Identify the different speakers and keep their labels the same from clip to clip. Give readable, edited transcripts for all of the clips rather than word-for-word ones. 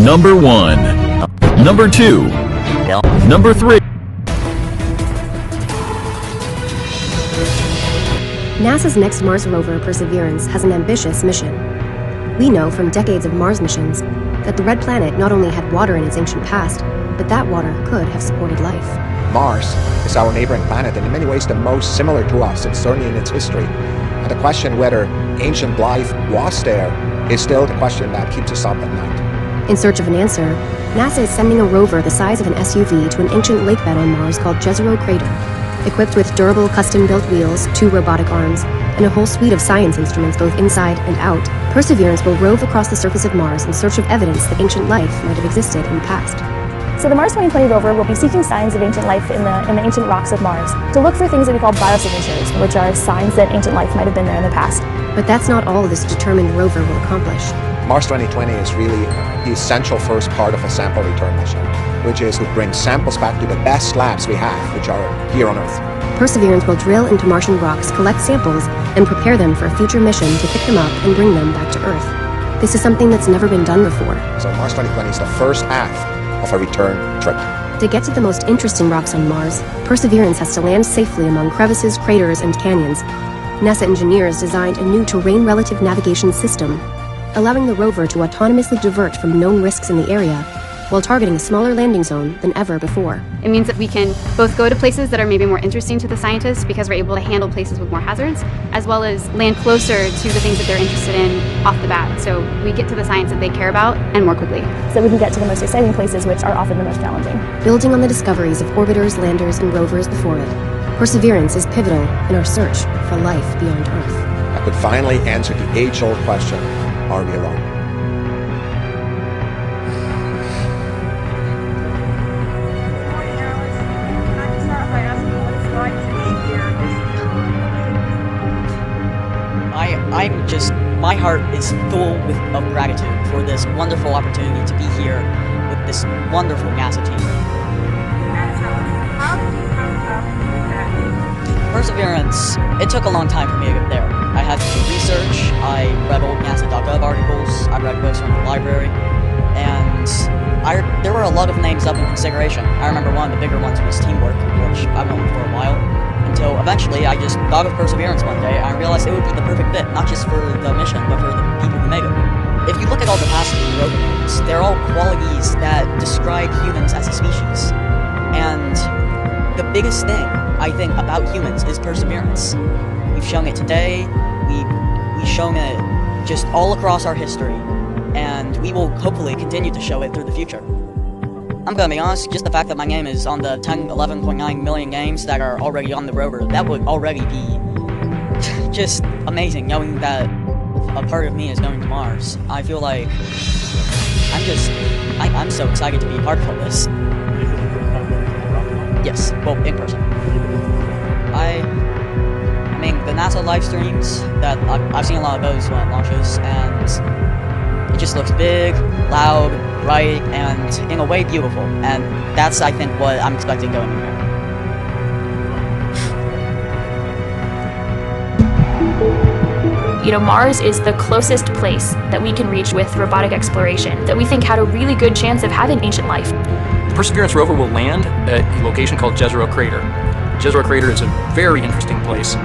Speaker 1: Number 1. Number 2. Number 3.
Speaker 2: NASA's next Mars rover, Perseverance, has an ambitious mission. We know from decades of Mars missions that the red planet not only had water in its ancient past, but that water could have supported life.
Speaker 3: Mars is our neighboring planet and in many ways the most similar to us, and certainly in its history. And the question whether ancient life was there is still the question that keeps us up at night.
Speaker 2: In search of an answer, NASA is sending a rover the size of an SUV to an ancient lake bed on Mars called Jezero Crater. Equipped with durable custom-built wheels, 2 robotic arms, and a whole suite of science instruments both inside and out, Perseverance will rove across the surface of Mars in search of evidence that ancient life might have existed in the past.
Speaker 4: So the Mars 2020 rover will be seeking signs of ancient life in the ancient rocks of Mars to look for things that we call biosignatures, which are signs that ancient life might have been there in the past.
Speaker 2: But that's not all this determined rover will accomplish.
Speaker 3: Mars 2020 is really the essential first part of a sample return mission, which is to bring samples back to the best labs we have, which are here on Earth.
Speaker 2: Perseverance will drill into Martian rocks, collect samples, and prepare them for a future mission to pick them up and bring them back to Earth. This is something that's never been done before.
Speaker 3: So Mars 2020 is the first half of a return trip.
Speaker 2: To get to the most interesting rocks on Mars, Perseverance has to land safely among crevices, craters, and canyons. NASA engineers designed a new terrain-relative navigation system, allowing the rover to autonomously divert from known risks in the area while targeting a smaller landing zone than ever before.
Speaker 5: It means that we can both go to places that are maybe more interesting to the scientists because we're able to handle places with more hazards, as well as land closer to the things that they're interested in off the bat. So we get to the science that they care about and more quickly.
Speaker 4: So we can get to the most exciting places, which are often the most challenging.
Speaker 2: Building on the discoveries of orbiters, landers, and rovers before it, Perseverance is pivotal in our search for life beyond Earth.
Speaker 3: I could finally answer the age-old question, are we alone?
Speaker 6: My heart is full of gratitude for this wonderful opportunity to be here with this wonderful NASA team. Perseverance, it took a long time for me to get there. I had to do research, I read old NASA.gov articles, I read books from the library, and there were a lot of names up in consideration. I remember one of the bigger ones was teamwork, which I've known for a while. Until eventually I just thought of Perseverance one day and I realized it would be the perfect fit, not just for the mission, but for the people who made it. If you look at all the past rover names, they're all qualities that describe humans as a species. And the biggest thing, I think, about humans is perseverance. We've shown it today, we've shown it just all across our history, and we will hopefully continue to show it through the future. I'm gonna be honest, just the fact that my name is on the 11.9 million names that are already on the rover, that would already be just amazing, knowing that a part of me is going to Mars. I feel like I'm so excited to be a part of all this. Yes, well, in person. I mean, the NASA live streams, that I've seen a lot of those when it launches, and it just looks big, loud, bright, and in a way beautiful, and that's, I think, what I'm expecting going in here.
Speaker 7: You know, Mars is the closest place that we can reach with robotic exploration that we think had a really good chance of having ancient life.
Speaker 8: The Perseverance rover will land at a location called Jezero Crater. Jezero Crater is a very interesting place.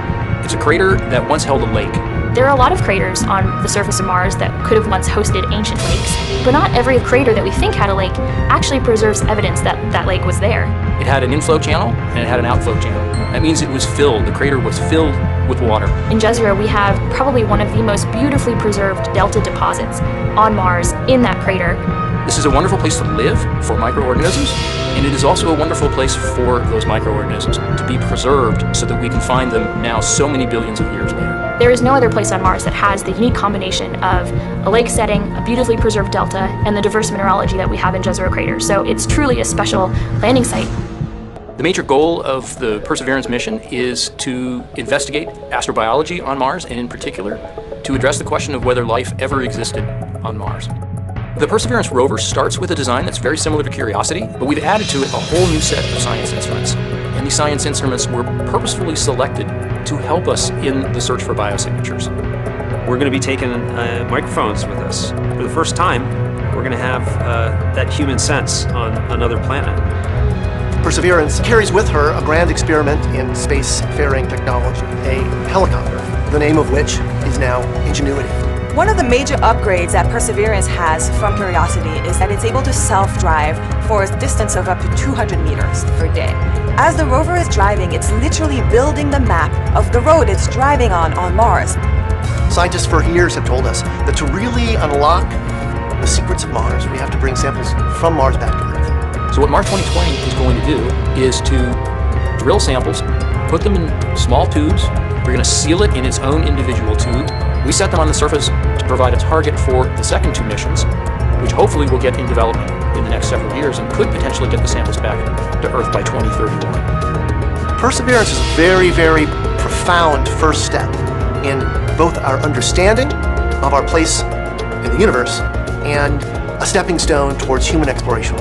Speaker 8: It's a crater that once held a lake.
Speaker 7: There are a lot of craters on the surface of Mars that could have once hosted ancient lakes, but not every crater that we think had a lake actually preserves evidence that that lake was there.
Speaker 8: It had an inflow channel and it had an outflow channel. That means it was filled, the crater was filled with water.
Speaker 7: In Jezero, we have probably one of the most beautifully preserved delta deposits on Mars in that crater.
Speaker 8: This is a wonderful place to live for microorganisms, and it is also a wonderful place for those microorganisms to be preserved so that we can find them now so many billions of years later.
Speaker 7: There is no other place on Mars that has the unique combination of a lake setting, a beautifully preserved delta, and the diverse mineralogy that we have in Jezero Crater. So it's truly a special landing site.
Speaker 8: The major goal of the Perseverance mission is to investigate astrobiology on Mars, and in particular, to address the question of whether life ever existed on Mars. The Perseverance rover starts with a design that's very similar to Curiosity, but we've added to it a whole new set of science instruments. And these science instruments were purposefully selected to help us in the search for biosignatures.
Speaker 9: We're going to be taking microphones with us. For the first time, we're going to have that human sense on another planet.
Speaker 10: Perseverance carries with her a grand experiment in spacefaring technology, a helicopter, the name of which is now Ingenuity.
Speaker 11: One of the major upgrades that Perseverance has from Curiosity is that it's able to self-drive for a distance of up to 200 meters per day. As the rover is driving, it's literally building the map of the road it's driving on Mars.
Speaker 10: Scientists for years have told us that to really unlock the secrets of Mars, we have to bring samples from Mars back to Earth.
Speaker 8: So what Mars 2020 is going to do is to drill samples, put them in small tubes. We're going to seal it in its own individual tube. We set them on the surface to provide a target for the second two missions, which hopefully will get in development in the next several years and could potentially get the samples back to Earth by 2031.
Speaker 10: Perseverance is a very, very profound first step in both our understanding of our place in the universe and a stepping stone towards human exploration.